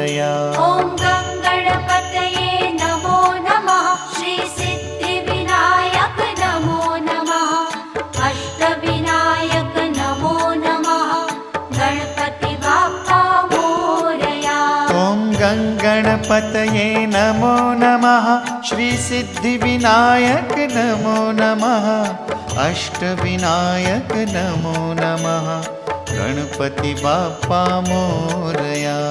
मोरया। ॐ गणपतये नमो नमः। श्री सिद्धिविनायक नमो नमः। अष्टविनायक नमो नमः। गणपति बाप्पा मोरया। ॐ गणपतये नमो नमः। श्री सिद्धिविनायक नमो नमः। अष्टविनायक नमो नमः। गणपति बाप्पा मोरया।